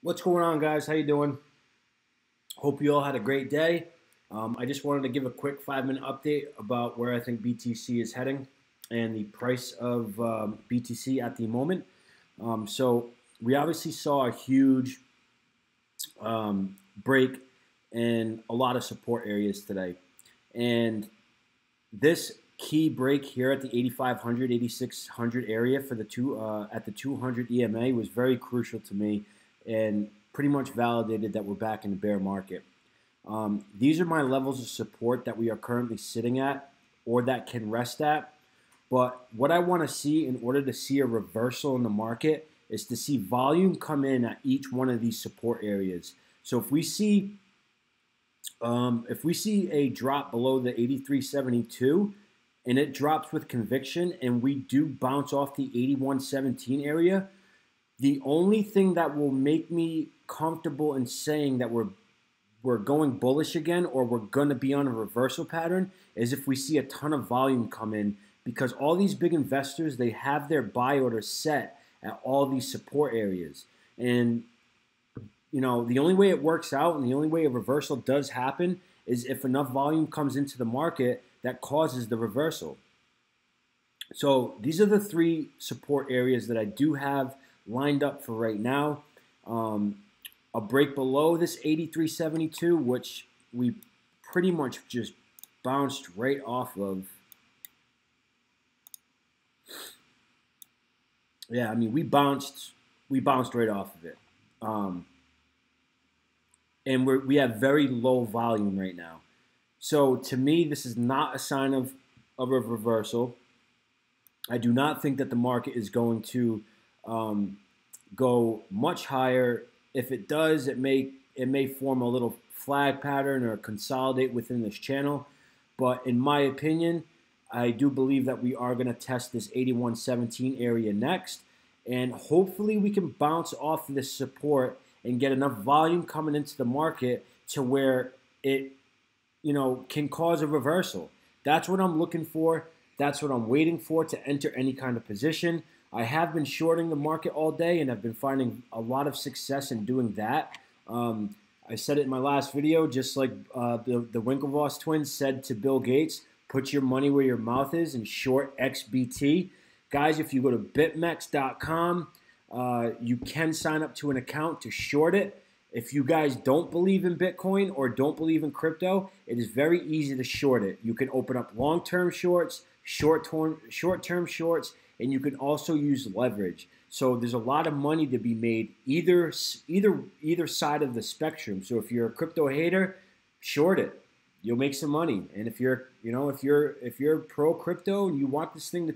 What's going on, guys? How you doing? Hope you all had a great day. I just wanted to give a quick 5-minute update about where I think BTC is heading and the price of BTC at the moment. So we obviously saw a huge break in a lot of support areas today, and this key break here at the 8,500, 8,600 area for the at the 200 EMA was very crucial to me and pretty much validated that we're back in the bear market. These are my levels of support that we are currently sitting at or that can rest at. But what I want to see in order to see a reversal in the market is to see volume come in at each one of these support areas. So if we see a drop below the 83.72 and it drops with conviction and we do bounce off the 81.17 area, the only thing that will make me comfortable in saying that we're going bullish again or we're going to be on a reversal pattern is if we see a ton of volume come in, because all these big investors, they have their buy orders set at all these support areas. And you know, the only way it works out and the only way a reversal does happen is if enough volume comes into the market that causes the reversal. So these are the three support areas that I do have lined up for right now. A break below this 83.72, which we pretty much just bounced right off of. Yeah, I mean, we bounced right off of it. And we have very low volume right now. So to me, this is not a sign of a reversal. I do not think that the market is going to go much higher. If it does, it may form a little flag pattern or consolidate within this channel. But in my opinion, I do believe that we are going to test this 81.17 area next. And hopefully we can bounce off of this support and get enough volume coming into the market to where it, can cause a reversal. That's what I'm looking for. That's what I'm waiting for to enter any kind of position. I have been shorting the market all day, and I've been finding a lot of success in doing that. I said it in my last video, just like the Winklevoss twins said to Bill Gates, put your money where your mouth is and short XBT. Guys, if you go to bitmex.com, you can sign up to an account to short it. If you guys don't believe in Bitcoin or don't believe in crypto, it is very easy to short it. You can open up long-term shorts, short-term shorts, and you can also use leverage. So there's a lot of money to be made either side of the spectrum. So if you're a crypto hater, short it. You'll make some money. And if you're pro crypto and you want this thing to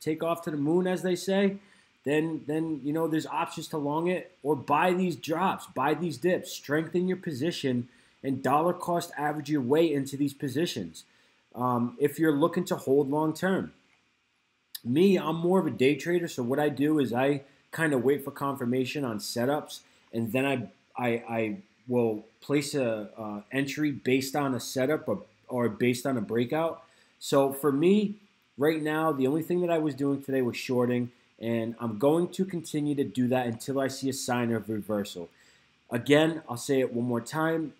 take off to the moon, as they say, then there's options to long it or buy these drops, buy these dips, strengthen your position, and dollar cost average your way into these positions. If you're looking to hold long term, me, I'm more of a day trader. So what I do is I kind of wait for confirmation on setups, and then I will place a entry based on a setup or based on a breakout. So for me, right now, the only thing that I was doing today was shorting. And I'm going to continue to do that until I see a sign of reversal. Again, I'll say it one more time.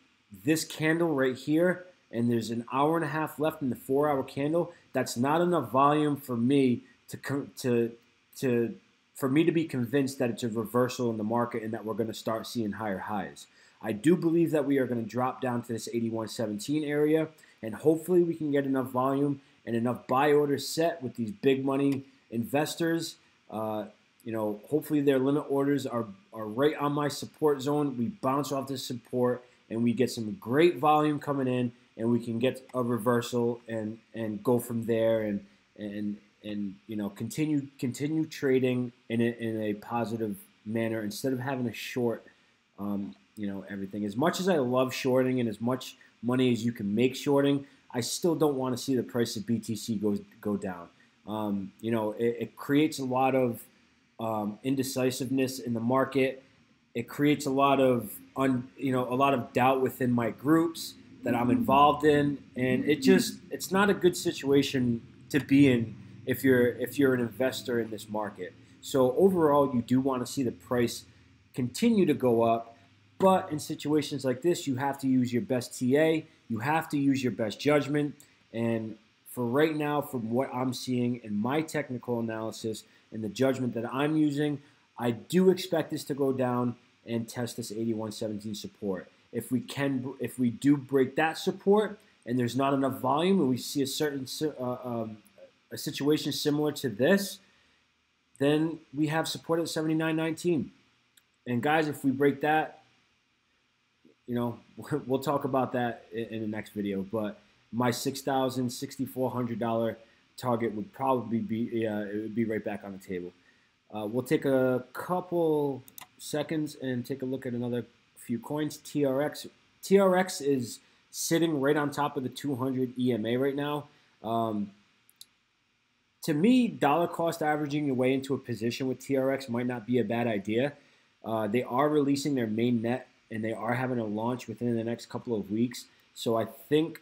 This candle right here, and there's an hour and a half left in the 4-hour candle, that's not enough volume for me for me to be convinced that it's a reversal in the market and that we're going to start seeing higher highs. I do believe that we are going to drop down to this 81.17 area, and hopefully we can get enough volume and enough buy orders set with these big money investors. Hopefully their limit orders are right on my support zone. We bounce off this support and we get some great volume coming in, and we can get a reversal and go from there and continue trading in a positive manner instead of having to short everything. As much as I love shorting and as much money as you can make shorting, I still don't want to see the price of BTC go down. It creates a lot of indecisiveness in the market. It creates a lot of doubt within my groups that I'm involved in, and it's not a good situation to be in if you're an investor in this market. So overall, you do want to see the price continue to go up. But in situations like this, you have to use your best TA. You have to use your best judgment. And for right now, from what I'm seeing in my technical analysis and the judgment that I'm using, I do expect this to go down and test this 81.17 support. If we do break that support and there's not enough volume, and we see a situation similar to this, then we have support at 79.19. And guys, if we break that, we'll talk about that in the next video. But my $6,000, $6,400 target would probably be, it would be right back on the table. We'll take a couple seconds and take a look at another few coins. TRX. TRX is sitting right on top of the 200 EMA right now. To me, dollar cost averaging your way into a position with TRX might not be a bad idea. They are releasing their main net, and they are having a launch within the next couple of weeks. So I think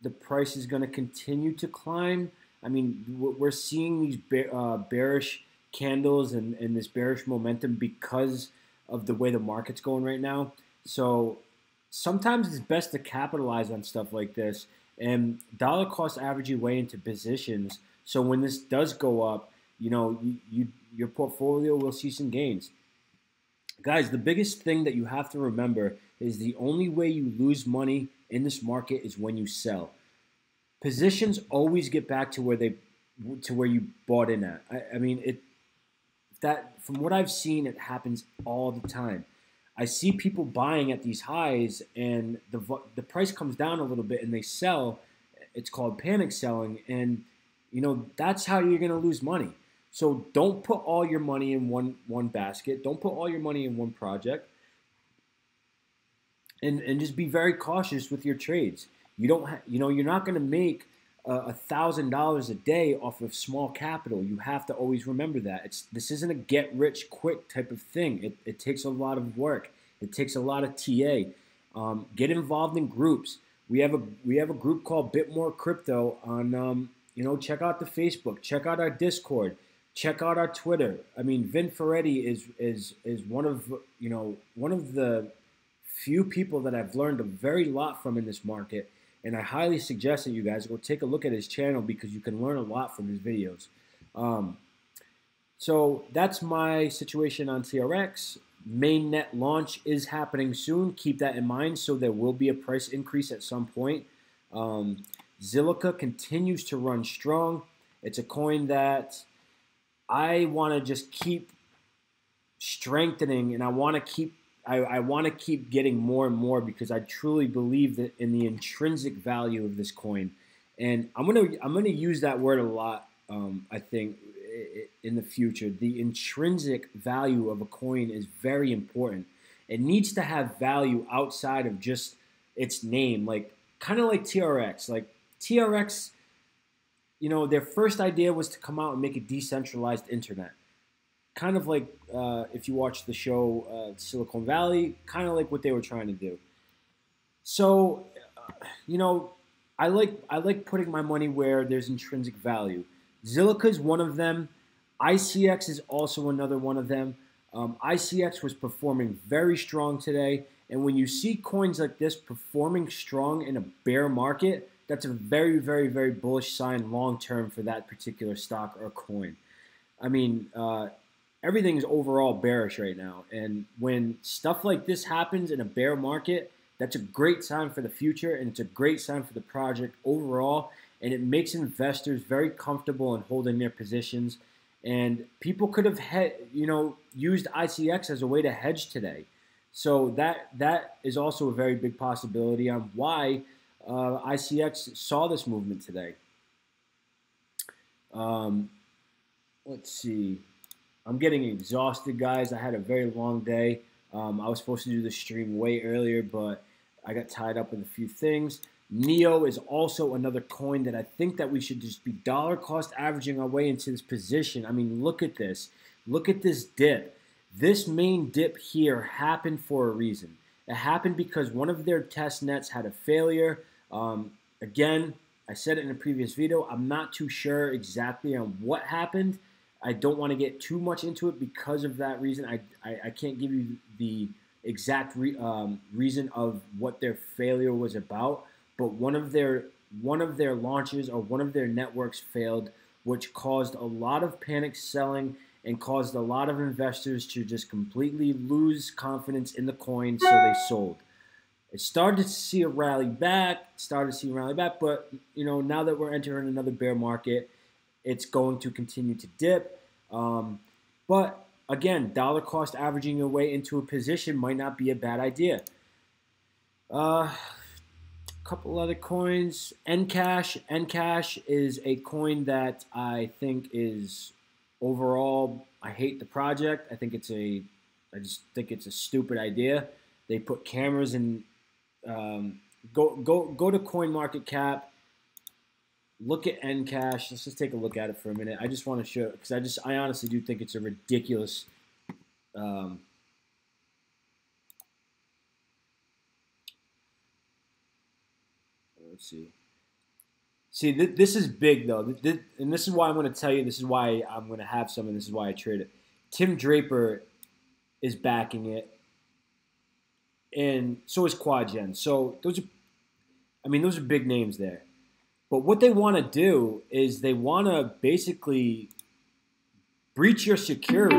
the price is going to continue to climb. I mean, we're seeing these bearish candles and this bearish momentum because of the way the market's going right now. So sometimes it's best to capitalize on stuff like this and dollar cost average your way into positions. So when this does go up, your portfolio will see some gains. Guys, the biggest thing that you have to remember is the only way you lose money in this market is when you sell. Positions always get back to where you bought in at. I mean, from what I've seen, it happens all the time. I see people buying at these highs, and the price comes down a little bit, and they sell. It's called panic selling, and that's how you're going to lose money. So don't put all your money in one basket. Don't put all your money in one project. And just be very cautious with your trades. You're not going to make $1,000 a day off of small capital. You have to always remember that. This isn't a get rich quick type of thing. It takes a lot of work. It takes a lot of TA. Get involved in groups. We have a group called Bit More Crypto on check out the Facebook, check out our Discord, check out our Twitter. I mean, Vin Ferretti is one of the few people that I've learned a very lot from in this market, and I highly suggest that you guys go take a look at his channel because you can learn a lot from his videos. So that's my situation on TRX. Mainnet launch is happening soon. Keep that in mind. So there will be a price increase at some point. Zilliqa continues to run strong. It's a coin that I want to just keep strengthening, and I want to keep getting more and more because I truly believe that in the intrinsic value of this coin, and I'm gonna use that word a lot. I think in the future, the intrinsic value of a coin is very important. It needs to have value outside of just its name, kind of like TRX. Like TRX, their first idea was to come out and make a decentralized internet. Kind of like if you watch the show Silicon Valley, kind of like what they were trying to do. So, I like putting my money where there's intrinsic value. Zilliqa is one of them. ICX is also another one of them. ICX was performing very strong today. And when you see coins like this performing strong in a bear market, that's a very, very, very bullish sign long-term for that particular stock or coin. I mean, everything's overall bearish right now. And when stuff like this happens in a bear market, that's a great sign for the future, and it's a great sign for the project overall. And it makes investors very comfortable in holding their positions. And people could have used ICX as a way to hedge today. So that is also a very big possibility on why ICX saw this movement today. Let's see. I'm getting exhausted, guys. I had a very long day. I was supposed to do the stream way earlier, but I got tied up with a few things. NEO is also another coin that I think that we should just be dollar cost averaging our way into this position. I mean, look at this. Look at this dip. This main dip here happened for a reason. It happened because one of their test nets had a failure. Again, I said it in a previous video. I'm not too sure exactly on what happened. I don't want to get too much into it because of that reason. I can't give you the exact reason of what their failure was about, but one of their launches or one of their networks failed, which caused a lot of panic selling and caused a lot of investors to just completely lose confidence in the coin, so they sold. It started to see a rally back, but now that we're entering another bear market, it's going to continue to dip. But again, dollar cost averaging your way into a position might not be a bad idea. A couple other coins. Encash. Encash is a coin that I think is overall, I hate the project. I just think it's a stupid idea. They put cameras in. Go to CoinMarketCap. Look at Encash. Let's just take a look at it for a minute. I just want to show, because I honestly do think it's a ridiculous. Let's see. See, this is big though, and this is why I'm going to tell you. This is why I'm going to have some, and this is why I trade it. Tim Draper is backing it, and so is QuadGen. So those are big names there. But what they want to do is they want to basically breach your security.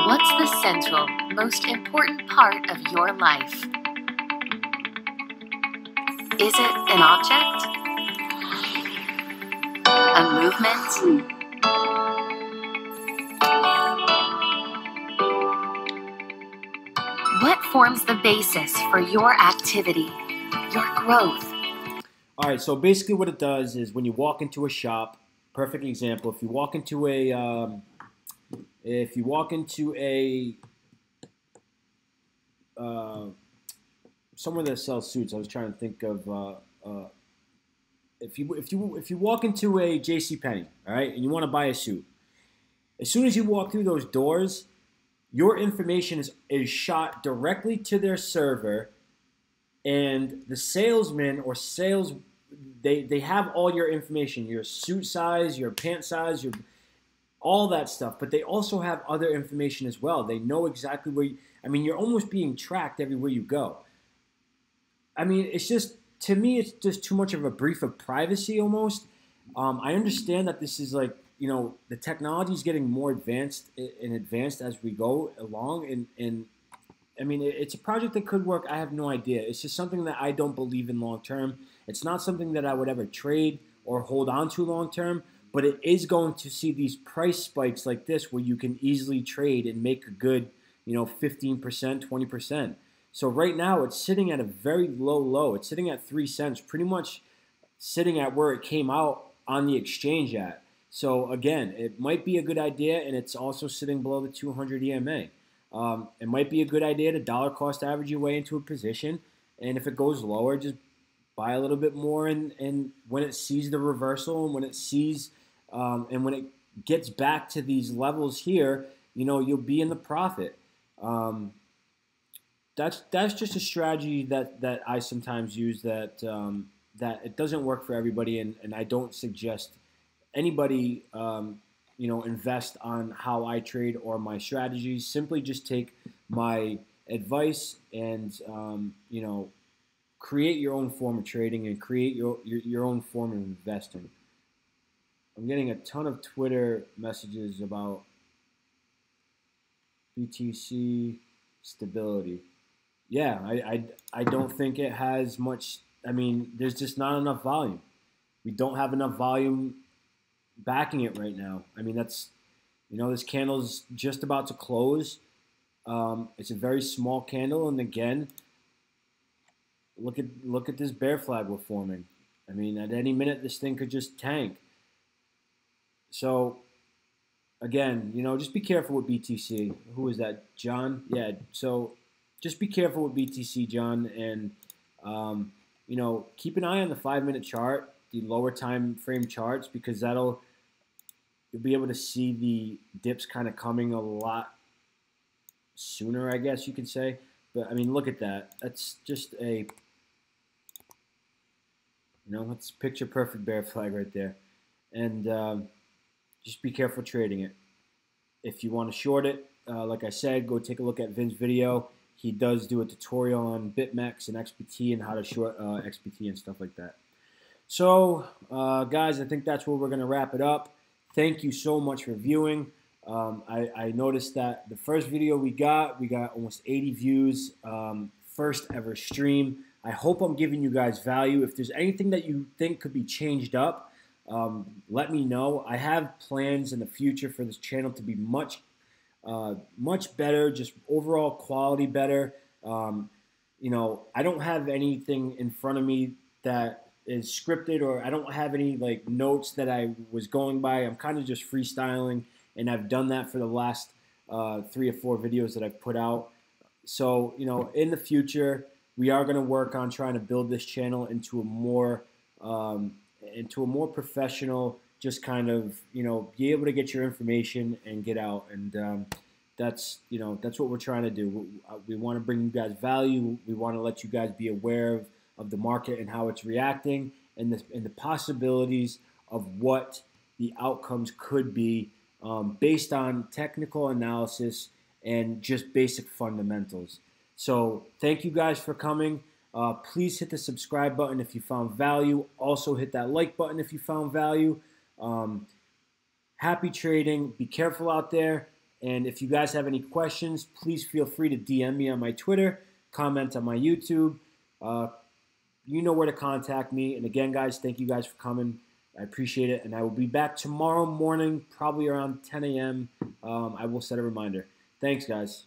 What's the central, most important part of your life? Is it an object? A movement? What forms the basis for your activity, your growth? All right, so basically what it does is when you walk into a shop, perfect example, if you walk into somewhere that sells suits, I was trying to think of if you walk into a JCPenney, all right, and you want to buy a suit, as soon as you walk through those doors, your information is shot directly to their server, and the salesman or sales, they have all your information, your suit size, your pant size, all that stuff, but they also have other information as well. They know exactly where you're almost being tracked everywhere you go. To me, it's just too much of a brief of privacy almost. I understand that this is like, the technology is getting more advanced as we go along. And it's a project that could work. I have no idea. It's just something that I don't believe in long term. It's not something that I would ever trade or hold on to long term, but it is going to see these price spikes like this where you can easily trade and make a good, 15%, 20%. So right now it's sitting at a very low. It's sitting at 3 cents, pretty much sitting at where it came out on the exchange at. So again, it might be a good idea, and it's also sitting below the 200 EMA. It might be a good idea to dollar cost average your way into a position, and if it goes lower, just buy a little bit more. And when it sees the reversal, and when it sees, and when it gets back to these levels here, you'll be in the profit. That's just a strategy that I sometimes use that it doesn't work for everybody, and I don't suggest anybody invest on how I trade or my strategies. Simply just take my advice and create your own form of trading and create your own form of investing. I'm getting a ton of Twitter messages about BTC stability. Yeah, I don't think it has much. There's just not enough volume. We don't have enough volume backing it right now. That's, this candle's just about to close. It's a very small candle, and again, look at this bear flag we're forming. At any minute this thing could just tank. So again, just be careful with BTC. Who is that, John? Yeah. So just be careful with BTC, John, and keep an eye on the 5-minute chart, the lower time frame charts, because you'll be able to see the dips kind of coming a lot sooner, I guess you could say. But look at that. That's just it's picture perfect bear flag right there. and just be careful trading it. If you want to short it, like I said, go take a look at Vin's video. He does do a tutorial on BitMEX and XBT and how to short XBT and stuff like that. So, guys, I think that's where we're going to wrap it up. Thank you so much for viewing. I noticed that the first video we got almost 80 views, first ever stream. I hope I'm giving you guys value. If there's anything that you think could be changed up, let me know. I have plans in the future for this channel to be much better, just overall quality better. You know, I don't have anything in front of me that is scripted, or I don't have any like notes that I was going by. I'm kind of just freestyling, and I've done that for the last 3 or 4 videos that I've put out. So, you know, in the future, we are going to work on trying to build this channel into a more professional, just kind of, you know, be able to get your information and get out. And that's what we're trying to do. We want to bring you guys value. We want to let you guys be aware of the market and how it's reacting, and the possibilities of what the outcomes could be based on technical analysis and just basic fundamentals. So thank you guys for coming. Please hit the subscribe button if you found value. Also hit that like button if you found value. Happy trading. Be careful out there. And if you guys have any questions, please feel free to DM me on my Twitter, comment on my YouTube. You know where to contact me. And again, guys, thank you guys for coming. I appreciate it. And I will be back tomorrow morning, probably around 10 a.m. I will set a reminder. Thanks, guys.